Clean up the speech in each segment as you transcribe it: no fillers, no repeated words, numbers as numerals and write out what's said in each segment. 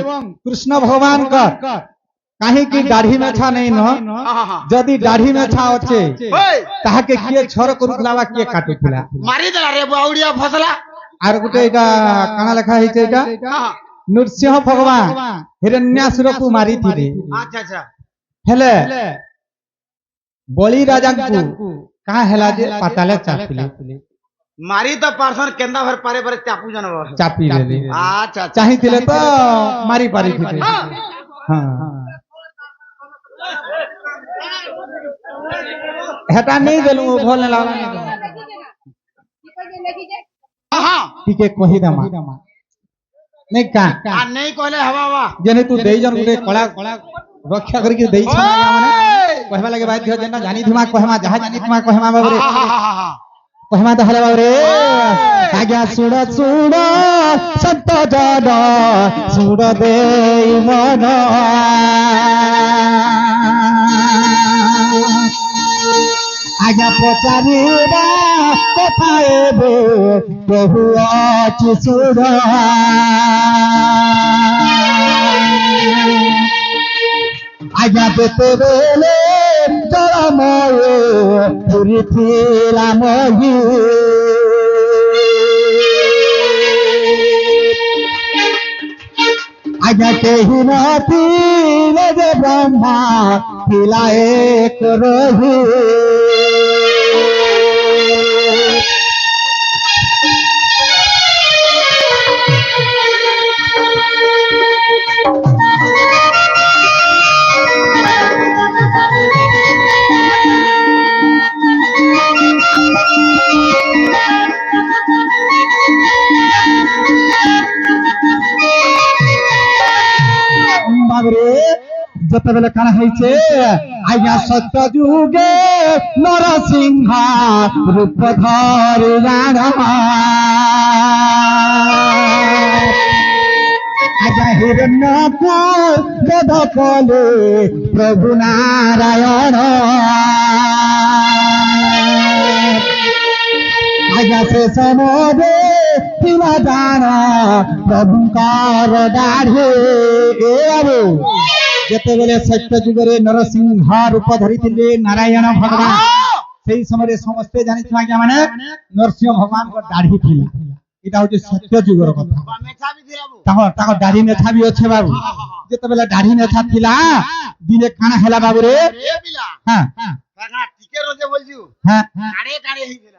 कृष्ण भगवान का कहीं की दाढ़ी मेछा नहीं न जदि दाढ़ी मेछा अच्छे ताहा के किए छोर करुला किए काटुला मारी देला रे बाउडिया फसला आर गुटे एटा काना लेखा हिचे एटा नृसिंह भगवान हिरण्यासुर को मारी थिले अच्छा अच्छा हेले बलि राजा को का हेला जे पाताले चापिले मारी तो पार्सन केंदा भर पारे पारे चापू जानबो चापी लेले अच्छा चाहि थिले तो मारी पारी थिले हां हेटा नहीं देलु भोल लाला हां ठीक है कहि दमा नहीं का नहीं कहले हवा हवा जने तू देई जन गुटे कला रक्षा करके देई छ माने कहबा लगे बाध्य जेना जानी थुमा कहमा जहा जानी थुमा कहमा बाबरे कहमा दहले बाबरे आज्ञा सुड़ सुड़ सत्य जड सुड़ देई मन आज्ञा पचारिबा कथा एबे प्रभु अछि सुड़ आज्ञा देते बेले जलमय पुरी थिला मही आज्ञा केही नथिले जे ब्रह्मा थिला एक रही जत बेले काना हैছে आज्ञा सत्य जुगे नरसिंह रूप धरि राणा आज्ञा हिरण्य को बोध कले प्रभु नारायण आज्ञा से समोदे तिला दान प्रभुकार दाढ़े ए आबो जेते बेले सत्य जुगरे नरसिंह रूप धरि नारायण भगवान सेही समय समस्ते जानि छिमा कि माने नरसिंह भगवान को दाढ़ी थिला एटा होचे सत्य जुगर कथा मेछा भी थिला ताको दाढ़ी मेछा भी अच्छे बाबू जेते बेले दाढ़ी मेछा थिला दिने काना हेला बाबू रे ए बिला हां काना टिके रोजे बोलजू हां काड़े काड़े ही थिला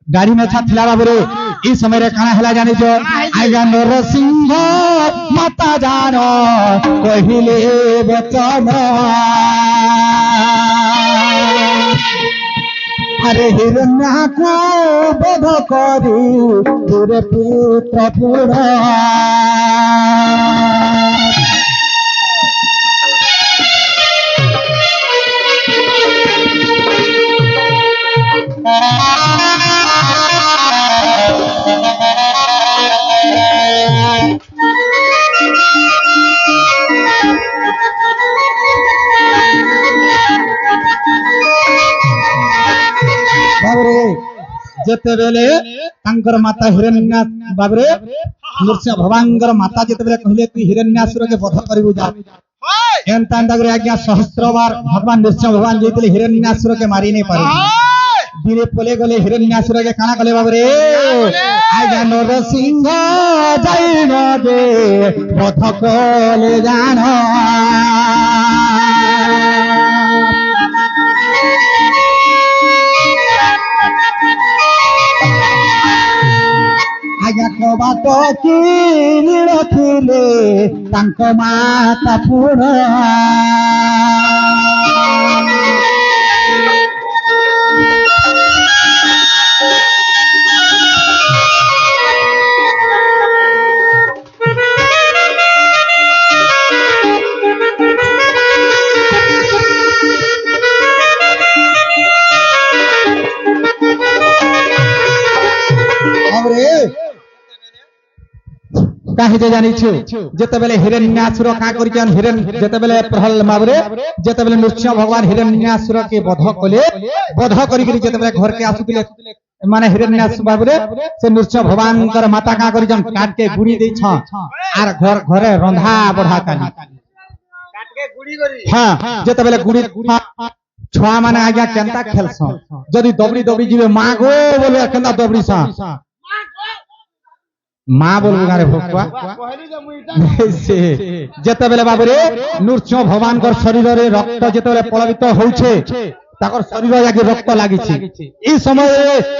दाढ़ी मेछा थिला बाबू रे ई समय रे काना हेला जानि जो आज्ञा नरसिंह माता जानो कहिले बचन अरे हिरण्य को बोध करी पूरे पुत्र पूरा जेते बेले तांकर माता हिरण्य बाबरे नृसिंह भगवानकर माता जेते बेले कहले तू हिरण्यासुर के वध करिबु जा एंता अंदगरे आज्ञा सहस्त्र बार भगवान नृसिंह भगवान जेते हिरण्यासुर के मारी नहीं पारे दिने पले गले हिरण्यासुर के काना कले बाबरे आज्ञा नरसिंह जाई न दे वध कले जान आज्ञा कबाट कि रखिले तांक माता पुरा काहे जे जानि छु जेते बेले हिरण्यासुर का करियन हिरण जेते बेले प्रहल माबरे जेते बेले नृसिंह भगवान हिरण्यासुर के वध कले वध करी जेते बेले घर के आसुतिले মানে হিরণ্যাক্ষ বাবুরে সে নৃসিংহ ভগবানଙ୍କର মাতা কা করিছন কাটকে গুড়ি ଦେଇছ আর ঘরে রন্ধা বঢ়া কালি কাটকে গুড়ি করি হ্যাঁ যেତେବେଳେ গুড়ি ছুয়া মানে আজ্ঞা কেনতা খেলছ যদি দবড়ি দবড়ি ଯିବେ মা গো বলে কেনতা দবড়িছ মা বলবো গারে ভোকবা কহিলি যে মুই যেତେବେଳେ বাবুরে নৃসিଂହ ভগবানଙ୍କର শরীରରେ রক্ত যেତେବେଳେ প্রলাপিত হଉଛି তাকর শরীর যাকে রক্ত লাগিছে এই সময়ে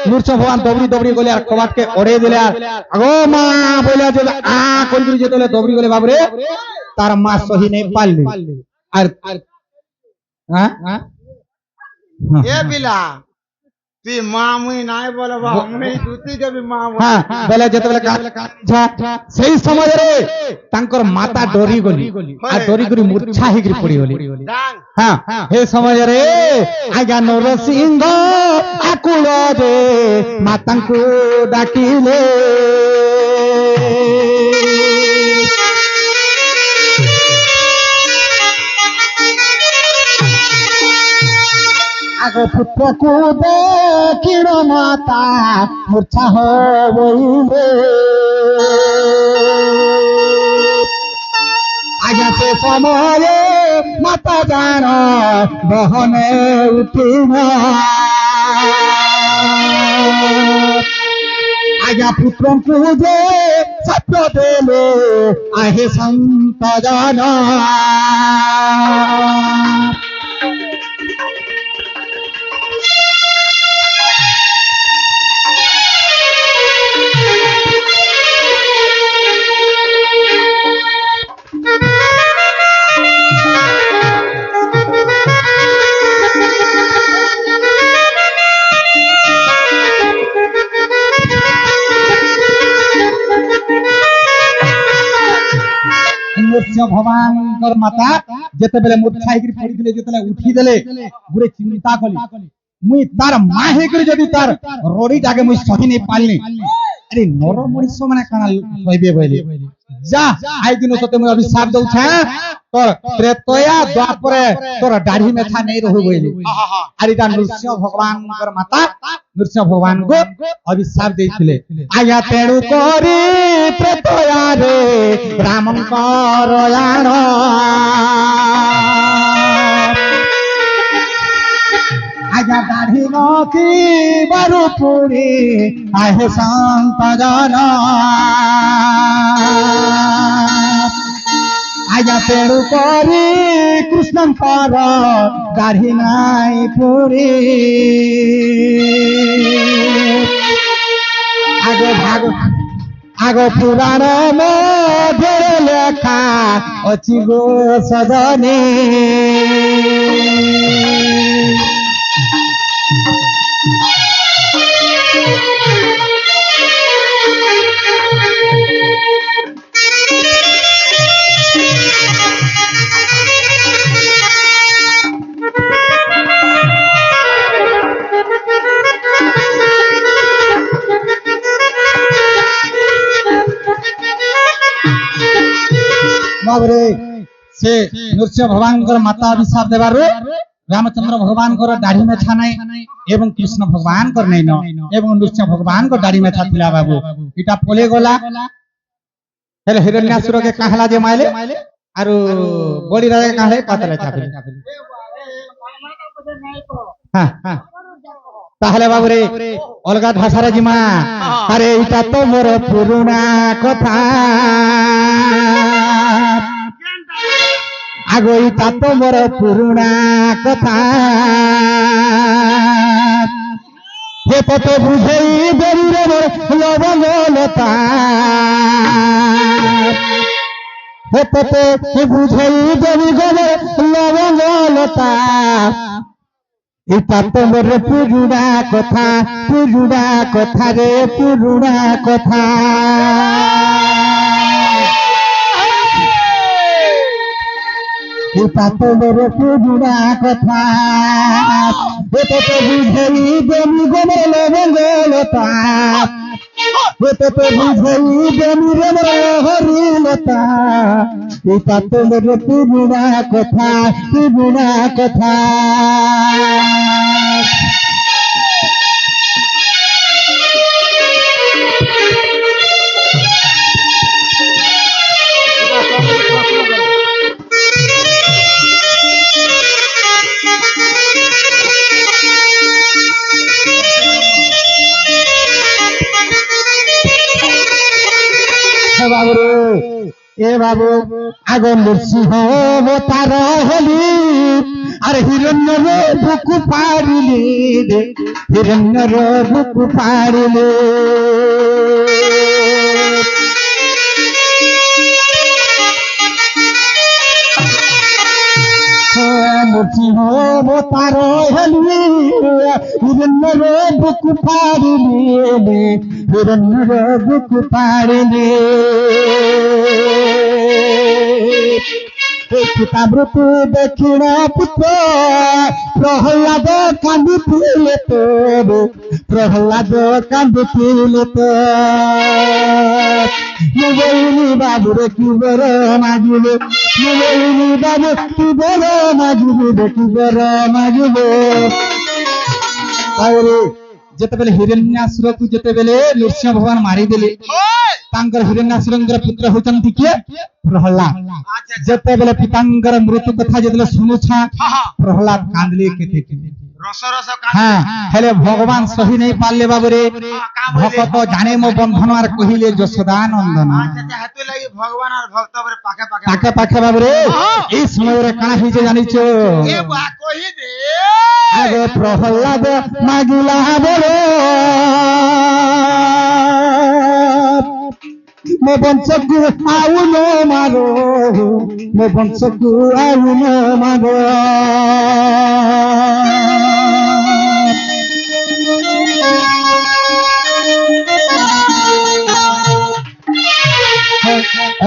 নৃসিংহ ভগবান দবড়ি দবড়ি গলে আর কবাটকে অড়াই দিলে আর আগো মা বলে যে আ করি যেতেলে দবড়ি গলে বাবুরে তার মা সহি নেই পারলি আর হ্যাঁ এ বিলা তুই মা মুই নাই বলবা আমি দুতি দেবি মা হ্যাঁ বলে যেতেলে সেই সময়ে তাঙ্কর মাতা ডরি গলি আর ডরি করে মূর্ছা হইকি পড়ি গলি ডাং হ্যাঁ হে সমୟରେ আজ্ঞା ନରସିଂହ ଆକୁଳରେ ମାତାଙ୍କୁ ଡାକିଲେ ଆଗ ପୁତ୍ରକୁ ଦେଖିଣ ମାତା ମୂର୍ଚ୍ଛା ହୋଇଲେ আজ্ঞা সে সময়ে মাতা জান বহনে উঠিব আজ্ঞা পুত্রଙ୍କୁ যে সত্য দেলে আহে সন্ত জন নৃসিংহ ভগবানଙ୍କର মাতা যেତେବେଳେ মূর্ছা ହେଇକି ପଡିଥିଲେ ଯେତେବେଳେ ଉଠିଦେଲେ ଗୁରେ ଚିନ୍ତା କଲି মুই তার মা ହେଇକରି যদি তার রড়িটাকে মুই সহি নেই পারলি আরে নর মଣିଷ মানে কানা কইবে বইলে যা আই দিন সতে মুই অভিশাপ দউছা তোর ত্রেতয়া দ্বাপরে তোর দাঢ়ি মেথা নেই রহু বইলে আর এটা নৃসিংহ ভগবানଙ୍କର মাতা নৃসিংহ ভগবানଙ୍କୁ অভিশাপ ଦେଇଥିଲେ আয়া তেণু କରି ত্রেতয়ারে রামଙ୍କର ଆଣ আজ্ঞা দাঢ়ি নথি বারু পুরি আহে সন্ত জন আজ্ঞা তেণু କରି কৃষ্ণଙ୍କର দাঢ়ি নাই পুরি আগ পুরাণ মধ্যে লেখা অছি গো সদনে বাবরে সে নৃসিংহ ভগবানଙ୍କର মাতা অভিশাপ দেবাରୁ রামচন্দ্র ভগবানଙ୍କର দাঢ়ি মেথা নাই এবং কৃষ্ণ ভগবানଙ୍କର নাই ন এবং নৃসিংহ ভগবানଙ୍କର দাঢ়ি মেথা ଥିଲା বাবু এটা পলে গলা হেলে হিরণ্যাসুরকে কাহলা যে মাইলে আর বড়ি রাজা কাহলে পাতলে চাপিলে হ্যাঁ হ্যাঁ তাহলে বাবুরে অলগা ভাষারে জিমা আরে এটা তো মোর পুরুনা কথা আগো এটা তো মোর পুরুনা কথা হে পথে বুঝেই বেরিয়ে মোর লবঙ্গলতা হে পথে বুঝেই বেরি গলে লবঙ্গলতা এটা তো মোর পুরুনা কথা রে পুরুনা কথা এটা তো মোর পুরুনা কথা এটা তো বুঝেই দেমি গমে লবঙ্গলতা এটা তো বুঝেই দেমি রে হরিলতা এটা তো মোর পুরুনা কথা এ বাবু আগুন নৃসিংহ অবতার হলি আর হিরণ্যর বুকু পারিলি রে হিরণ্যর বুকু পারিলি নৃসিংহ অবতার হলি হিরণ্যর বুকু পারিলি রে হিরণ্যর বুকু পারিলি পিতামৃত্যু দক্ষিণ পুত্র প্রহ্লাদ কান্দিলে তো প্রহ্লাদ কান্দিলে তো মুবইনি বাবুরে কি বড় মাগিবে মুবইনি বাবু কি বড় মাগিবে কি বড় মাগিবে তাহলে যেତେବେଳେ ହିରଣ୍ୟାସୁରକୁ ଯେତେବେଳେ ନୃସିଂହ ଭଗବାନ ମାରିଦେଲେ ତାଙ୍କର ହିରଣ୍ୟାସୁରଙ୍କର ପୁତ୍ର ହଉଛନ୍ତି କିଏ ପ୍ରହ୍ଲାଦ ଯେତେବେଳେ ପିତାଙ୍କର ମୃତ୍ୟୁ କଥା ଯେତେବେଳେ ଶୁଣୁଛା ପ୍ରହ୍ଲାଦ କାନ୍ଦିଲେ କେତେ রস রস হ্যাঁ ହେଲେ ଭଗବାନ ସହି ନେଇ ପାରିଲେ ବାବୁରେ ଭକତ ଜାଣେ ମୋ ବନ୍ଧନ আর কহিলে যশোদা নন্দন হাতে লাগি ভগবান আর ভক্ত পরে পাখে পাখে পাখে পাখে বাবুরে এই সমୟରେ কাଣା হইছে জানিছ এ বা কহি দে আগে প্রহ্লাদ মাগিলা বড় ମୋ ବଂଶକୁ ଆଉ ନ ମାର ମୋ ବଂଶକୁ ଆଉ ନ ମାର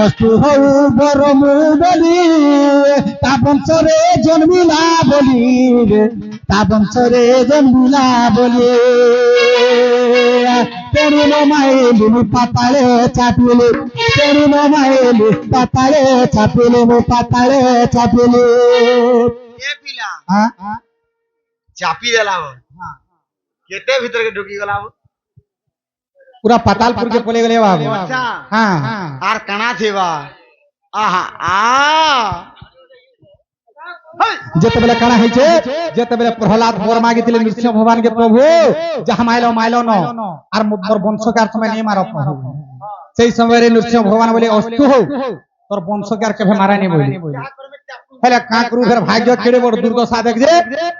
ଅସ୍ତୁ ହଉ ବର ମୁଁ ବୋଲି ତା ବଂଶରେ ଜନ୍ମିଲା ବୋଲି ତା ବଂଶରେ ଜନ୍ମିଲା ବୋଲି ତେଣୁ ନ ମାଇଲି ମୁଁ ପାତାଳେ ଚାପିଲି ତେଣୁ ନ ମାଇଲି ପାତାଳେ ଚାପିଲି ମୁଁ ପାତାଳେ ଚାପିଲି এ পিলা হ্যাঁ চাপি দেলাম কেতে ভিতরে ঢুকি গেলাম পুরা পাতালপুরকে পলে গেলে বাবু আচ্ছা হ্যাঁ আর কানা থিবা আহা আ যেতেবেলে কাଣା হইছে যেতেবেলে প্রহ্লাদ বর মাগিଥିଲେ নৃসিংহ ভগবানকে প্রভু যাহা মাইল মাইল ন আর মোর বংশকে আর তুমি নেই মার প্রভু সেই সমୟରେ নৃসিংহ ভগবান বলে অস্তু হও তোর বংশকে আর কেবে মারানি বলি হেলে কাকরু ফের ভাগ্য কেড়ে বড় দুর্দশা দেখ যে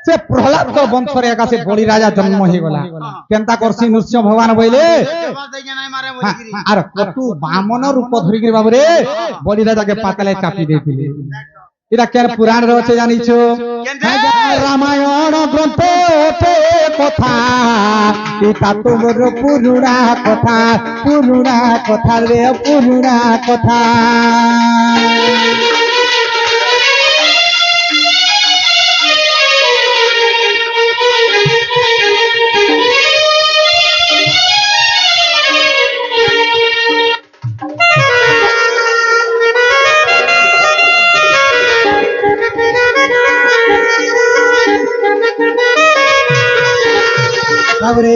সে প্রহ্লাদ বংশরে একাছে বলি রাজা জন্ম হয়ে গলা কেনতা করছি নৃসিংহ ভগবান বইলে আর কতু বামন রূপ ধরিকি বাবুরে বলি রাজাকে পাতালে চাপি দিয়েছিলে এটা কেন পুরাণ রয়েছে জানিছ রামায়ণ গ্রন্থ কথা এটা তোমার পুরুণা কথা রে পুরুণা কথা তারপরে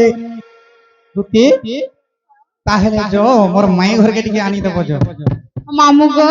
দুতি তাহলে যো মোর মাই ঘরকে টিকে আনি দেব যো মামু গো